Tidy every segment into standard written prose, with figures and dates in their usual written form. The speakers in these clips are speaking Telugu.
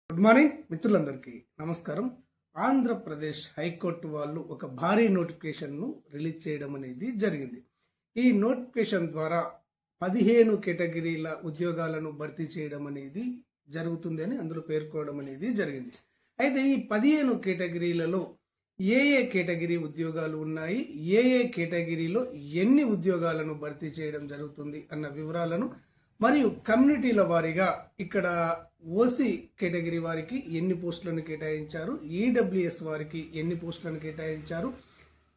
గుడ్ మార్నింగ్ మిత్రులందరికీ నమస్కారం. ఆంధ్రప్రదేశ్ హైకోర్టు వాళ్ళు ఒక భారీ నోటిఫికేషన్ను రిలీజ్ చేయడం అనేది జరిగింది. ఈ నోటిఫికేషన్ ద్వారా 15 కేటగిరీల ఉద్యోగాలను భర్తీ చేయడం అనేది జరుగుతుంది అని అందులో పేర్కోవడం అనేది జరిగింది. అయితే ఈ 15 కేటగిరీలలో ఏ కేటగిరీ ఉద్యోగాలు ఉన్నాయి, ఏ కేటగిరీలో ఎన్ని ఉద్యోగాలను భర్తీ చేయడం జరుగుతుంది అన్న వివరాలను మరియు కమ్యూనిటీల వారీగా ఇక్కడ ఓసీ కేటగిరీ వారికి ఎన్ని పోస్టులను కేటాయించారు, ఈడబ్ల్యూఎస్ వారికి ఎన్ని పోస్టులను కేటాయించారు,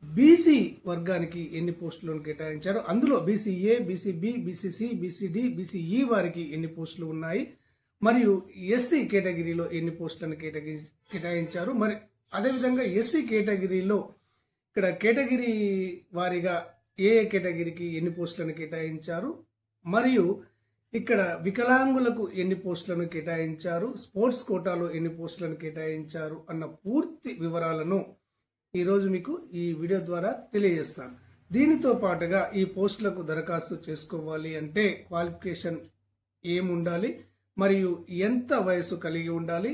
బీసీ వర్గానికి ఎన్ని పోస్టులను కేటాయించారు, అందులో BCA, BCB, BCC, BCD, BCE వారికి ఎన్ని పోస్టులు ఉన్నాయి, మరియు ఎస్సీ కేటగిరీలో ఎన్ని పోస్టులను కేటాయించారు, మరి అదేవిధంగా ఎస్సీ కేటగిరీలో ఇక్కడ కేటగిరీ వారీగా ఏ కేటగిరీకి ఎన్ని పోస్టులను కేటాయించారు, మరియు ఇక్కడ వికలాంగులకు ఎన్ని పోస్టులను కేటాయించారు, స్పోర్ట్స్ కోటాలో ఎన్ని పోస్టులను కేటాయించారు అన్న పూర్తి వివరాలను ఈరోజు మీకు ఈ వీడియో ద్వారా తెలియజేస్తాను. దీనితో పాటుగా ఈ పోస్టులకు దరఖాస్తు చేసుకోవాలి అంటే క్వాలిఫికేషన్ ఏముండాలి, మరియు ఎంత వయసు కలిగి ఉండాలి,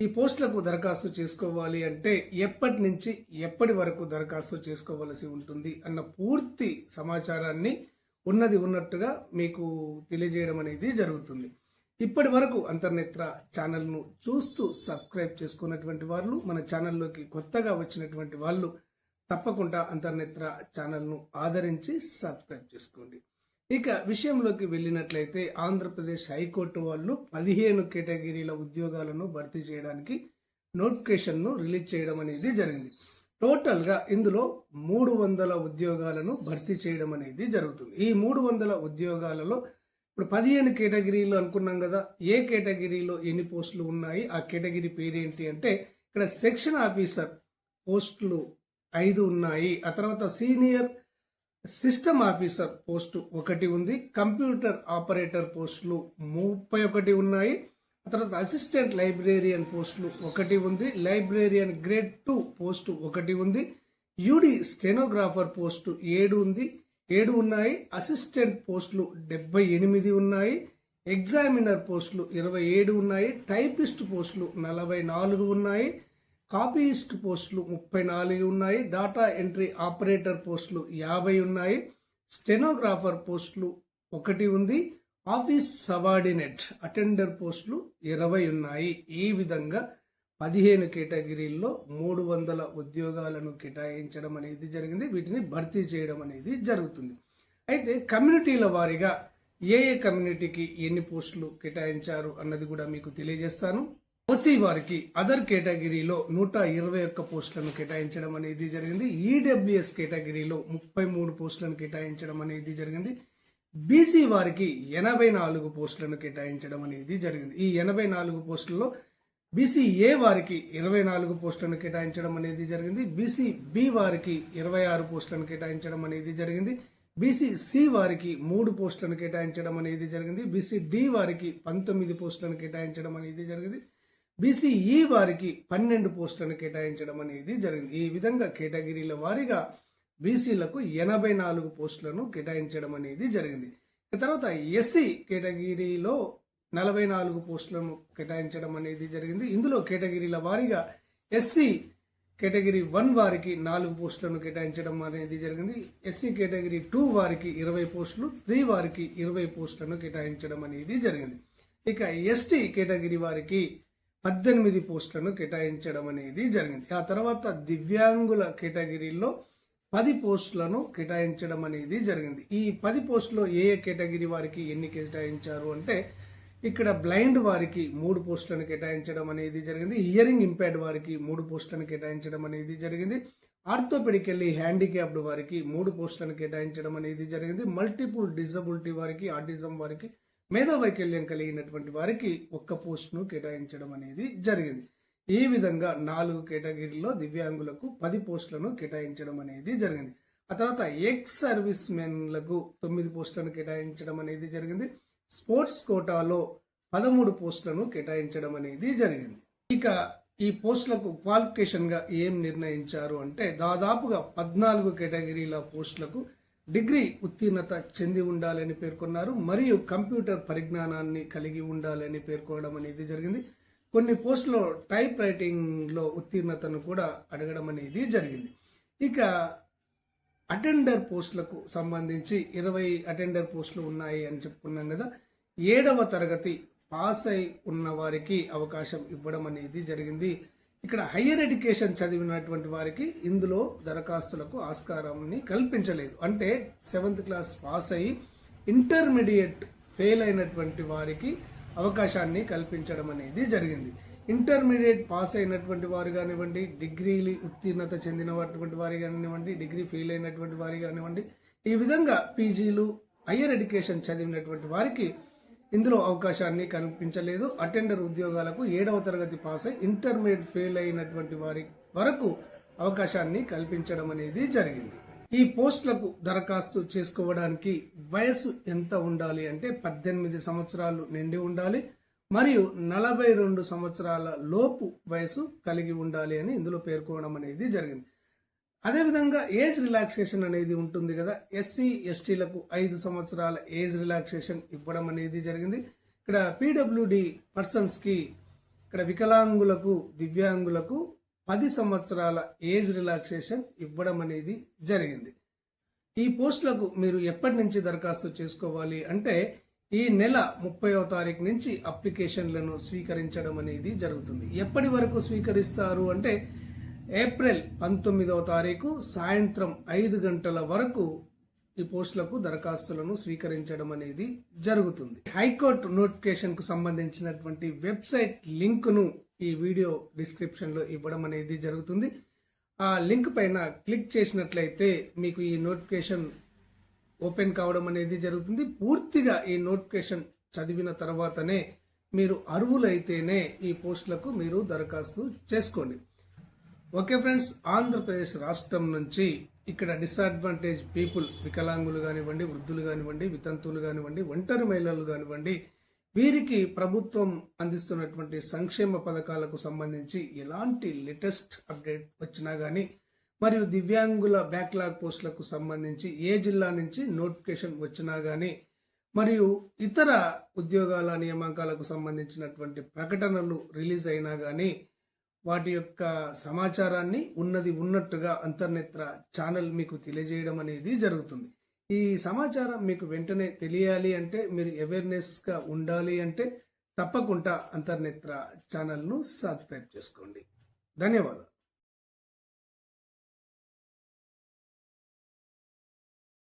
ఈ పోస్టులకు దరఖాస్తు చేసుకోవాలి అంటే ఎప్పటి నుంచి ఎప్పటి వరకు దరఖాస్తు చేసుకోవలసి ఉంటుంది అన్న పూర్తి సమాచారాన్ని ఉన్నది ఉన్నట్టుగా మీకు తెలియజేయడం అనేది జరుగుతుంది. ఇప్పటి వరకు అంతర్నేత్ర ఛానల్ను చూస్తూ సబ్స్క్రైబ్ చేసుకున్నటువంటి వాళ్ళు, మన ఛానల్లోకి కొత్తగా వచ్చినటువంటి వాళ్ళు తప్పకుండా అంతర్నేత్ర ఛానల్ను ఆదరించి సబ్స్క్రైబ్ చేసుకోండి. ఇక విషయంలోకి వెళ్ళినట్లయితే ఆంధ్రప్రదేశ్ హైకోర్టు వాళ్ళు 15 కేటగిరీల ఉద్యోగాలను భర్తీ చేయడానికి నోటిఫికేషన్ను రిలీజ్ చేయడం అనేది జరిగింది. టోటల్ గా ఇందులో 300 ఉద్యోగాలను భర్తీ చేయడం అనేది జరుగుతుంది. ఈ 300 ఉద్యోగాలలో ఇప్పుడు 15 కేటగిరీలు అనుకున్నాం కదా, ఏ కేటగిరీలో ఎన్ని పోస్టులు ఉన్నాయి, ఆ కేటగిరీ పేరేంటి అంటే ఇక్కడ సెక్షన్ ఆఫీసర్ పోస్టులు 5 ఉన్నాయి. ఆ తర్వాత సీనియర్ సిస్టమ్ ఆఫీసర్ పోస్టు 1 ఉంది. కంప్యూటర్ ఆపరేటర్ పోస్టులు 31 ఉన్నాయి. తర్వాత అసిస్టెంట్ లైబ్రేరియన్ పోస్టులు 1 ఉంది. లైబ్రేరియన్ గ్రేడ్ 2 పోస్టు 1 ఉంది. యూడి స్టెనోగ్రాఫర్ పోస్టు 7 ఉన్నాయి. అసిస్టెంట్ పోస్టులు 78 ఉన్నాయి. ఎగ్జామినర్ పోస్టులు 27 ఉన్నాయి. టైపిస్ట్ పోస్టులు 44 ఉన్నాయి. కాపీయిస్ట్ పోస్టులు 34 ఉన్నాయి. డాటా ఎంట్రీ ఆపరేటర్ పోస్టులు 50 ఉన్నాయి. స్టెనోగ్రాఫర్ పోస్టులు 1 ఉంది. ఆఫీస్ సబార్డినేట్ అటెండర్ పోస్టులు 20 ఉన్నాయి. ఈ విధంగా 15 కేటగిరీల్లో 300 ఉద్యోగాలను కేటాయించడం అనేది జరిగింది. వీటిని భర్తీ చేయడం అనేది జరుగుతుంది. అయితే కమ్యూనిటీల వారీగా ఏ కమ్యూనిటీకి ఎన్ని పోస్టులు కేటాయించారు అన్నది కూడా మీకు తెలియజేస్తాను. ఓసీ వారికి అదర్ కేటగిరీలో 121 పోస్టులను కేటాయించడం అనేది జరిగింది. ఈడబ్ల్యూఎస్ కేటగిరీలో 33 పోస్టులను కేటాయించడం అనేది జరిగింది. బీసీ వారికి 84 పోస్టులను కేటాయించడం అనేది జరిగింది. ఈ 84 పోస్టులలో బీసీఏ వారికి 24 పోస్టులను కేటాయించడం అనేది జరిగింది. బీసీబీ వారికి 26 పోస్టులను కేటాయించడం అనేది జరిగింది. బీసీసీ వారికి 3 పోస్టులను కేటాయించడం అనేది జరిగింది. బీసీడీ వారికి 19 పోస్టులను కేటాయించడం అనేది జరిగింది. బీసీఈ వారికి 12 పోస్టులను కేటాయించడం అనేది జరిగింది. ఈ విధంగా కేటగిరీల వారీగా బీసీలకు 84 పోస్టులను కేటాయించడం అనేది జరిగింది. తర్వాత ఎస్సీ కేటగిరీలో 44 పోస్టులను కేటాయించడం అనేది జరిగింది. ఇందులో కేటగిరీల వారీగా ఎస్సీ కేటగిరీ 1 వారికి 4 పోస్టులను కేటాయించడం అనేది జరిగింది. ఎస్సీ కేటగిరీ 2 వారికి 20 పోస్టులు, 3 వారికి 20 పోస్టులను కేటాయించడం అనేది జరిగింది. ఇక ఎస్టీ కేటగిరీ వారికి 18 పోస్టులను కేటాయించడం అనేది జరిగింది. ఆ తర్వాత దివ్యాంగుల కేటగిరీలో 10 పోస్టులను కేటాయించడం అనేది జరిగింది. ఈ 10 పోస్టులో ఏ కేటగిరీ వారికి ఎన్ని కేటాయించారు అంటే ఇక్కడ బ్లైండ్ వారికి 3 పోస్టులను కేటాయించడం అనేది జరిగింది. హియరింగ్ ఇంపైర్డ్ వారికి 3 పోస్టులను కేటాయించడం అనేది జరిగింది. ఆర్థోపెడికల్లీ హ్యాండిక్యాప్డ్ వారికి 3 పోస్టులను కేటాయించడం అనేది జరిగింది. మల్టిపుల్ డిజబిలిటీ వారికి, ఆటిజం వారికి, మేధోవైకల్యం కలిగినటువంటి వారికి 1 పోస్టును కేటాయించడం అనేది జరిగింది. ఈ విధంగా 4 కేటగిరీల్లో దివ్యాంగులకు 10 పోస్టులను కేటాయించడం అనేది జరిగింది. ఆ తర్వాత ఎక్స్ సర్వీస్ మెన్లకు 9 పోస్టులను కేటాయించడం అనేది జరిగింది. స్పోర్ట్స్ కోటాలో 13 పోస్టులను కేటాయించడం అనేది జరిగింది. ఇక ఈ పోస్టులకు క్వాలిఫికేషన్ గా ఏం నిర్ణయించారు అంటే దాదాపుగా 14 కేటగిరీల పోస్టులకు డిగ్రీ ఉత్తీర్ణత చెంది ఉండాలని పేర్కొన్నారు. మరియు కంప్యూటర్ పరిజ్ఞానాన్ని కలిగి ఉండాలని పేర్కొనడం అనేది జరిగింది. కొన్ని పోస్టులో టైప్ రైటింగ్లో ఉత్తీర్ణతను కూడా అడగడం అనేది జరిగింది. ఇక అటెండర్ పోస్టులకు సంబంధించి 20 అటెండర్ పోస్టులు ఉన్నాయి అని చెప్పుకున్నాం కదా. 7వ తరగతి పాస్ అయి ఉన్న వారికి అవకాశం ఇవ్వడం అనేది జరిగింది. ఇక్కడ హయ్యర్ ఎడ్యుకేషన్ చదివినటువంటి వారికి ఇందులో దరఖాస్తులకు ఆస్కారాన్ని కల్పించలేదు. అంటే 7th క్లాస్ పాస్ అయి ఇంటర్మీడియట్ ఫెయిల్ అయినటువంటి వారికి అవకాశాన్ని కల్పించడం అనేది జరిగింది. ఇంటర్మీడియట్ పాస్ అయినటువంటి వారు కానివ్వండి, డిగ్రీ ఉత్తీర్ణత చెందినటువంటి వారి కానివ్వండి, డిగ్రీ ఫెయిల్ అయినటువంటి వారి కానివ్వండి, ఈ విధంగా పీజీలు హయ్యర్ ఎడ్యుకేషన్ చదివినటువంటి వారికి ఇందులో అవకాశాన్ని కల్పించలేదు. అటెండర్ ఉద్యోగాలకు 7వ తరగతి పాస్ అయి ఇంటర్మీడియట్ ఫెయిల్ అయినటువంటి వారి వరకు అవకాశాన్ని కల్పించడం అనేది జరిగింది. ఈ పోస్టులకు దరఖాస్తు చేసుకోవడానికి వయసు ఎంత ఉండాలి అంటే 18 సంవత్సరాలు నిండి ఉండాలి మరియు 42 సంవత్సరాల లోపు వయసు కలిగి ఉండాలి అని ఇందులో పేర్కొనడం అనేది జరిగింది. అదేవిధంగా ఏజ్ రిలాక్సేషన్ అనేది ఉంటుంది కదా. ఎస్సీ ఎస్టీలకు 5 సంవత్సరాల ఏజ్ రిలాక్సేషన్ ఇవ్వడం అనేది జరిగింది. ఇక్కడ పీడబ్ల్యూడి పర్సన్స్ కి, ఇక్కడ వికలాంగులకు, దివ్యాంగులకు 10 సంవత్సరాల ఏజ్ రిలాక్సేషన్ ఇవ్వడం అనేది జరిగింది. ఈ పోస్టులకు మీరు ఎప్పటి నుంచి దరఖాస్తు చేసుకోవాలి అంటే ఈ నెల 30వ తారీఖు నుంచి అప్లికేషన్లను స్వీకరించడం అనేది జరుగుతుంది. ఎప్పటి వరకు స్వీకరిస్తారు అంటే ఏప్రిల్ 19వ తారీఖు సాయంత్రం 5 గంటల వరకు ఈ పోస్టులకు దరఖాస్తులను స్వీకరించడం అనేది జరుగుతుంది. హైకోర్టు నోటిఫికేషన్ కు సంబంధించినటువంటి వెబ్సైట్ లింక్ ను ఈ వీడియో డిస్క్రిప్షన్ లో ఇవ్వడం అనేది జరుగుతుంది. ఆ లింక్ పైన క్లిక్ చేసినట్లయితే మీకు ఈ నోటిఫికేషన్ ఓపెన్ కావడం అనేది జరుగుతుంది. పూర్తిగా ఈ నోటిఫికేషన్ చదివిన తర్వాతనే మీరు అర్హులైతేనే ఈ పోస్టులకు మీరు దరఖాస్తు చేసుకోండి. ఓకే ఫ్రెండ్స్, ఆంధ్రప్రదేశ్ రాష్ట్రం నుంచి ఇక్కడ డిసడ్వాంటేజ్ పీపుల్, వికలాంగులు కానివ్వండి, వృద్ధులు కానివ్వండి, వితంతువులు కానివ్వండి, ఒంటరి మహిళలు కానివ్వండి, వీరికి ప్రభుత్వం అందిస్తున్నటువంటి సంక్షేమ పథకాలకు సంబంధించి ఎలాంటి లేటెస్ట్ అప్డేట్ వచ్చినా గానీ, మరియు దివ్యాంగుల బ్యాక్లాగ్ పోస్టులకు సంబంధించి ఏ జిల్లా నుంచి నోటిఫికేషన్ వచ్చినా గానీ, మరియు ఇతర ఉద్యోగాల నియామకాలకు సంబంధించినటువంటి ప్రకటనలు రిలీజ్ అయినా గానీ వాటి యొక్క సమాచారాన్ని ఉన్నది ఉన్నట్టుగా అంతర్నేత్ర ఛానల్ మీకు తెలియజేయడం అనేది జరుగుతుంది. ఈ సమాచారం మీకు వెంటనే తెలియాలి అంటే, మీరు అవేర్నెస్ గా ఉండాలి అంటే తప్పకుండా అంతర్నేత్ర ఛానల్ ను సబ్స్క్రైబ్ చేసుకోండి. ధన్యవాదాలు.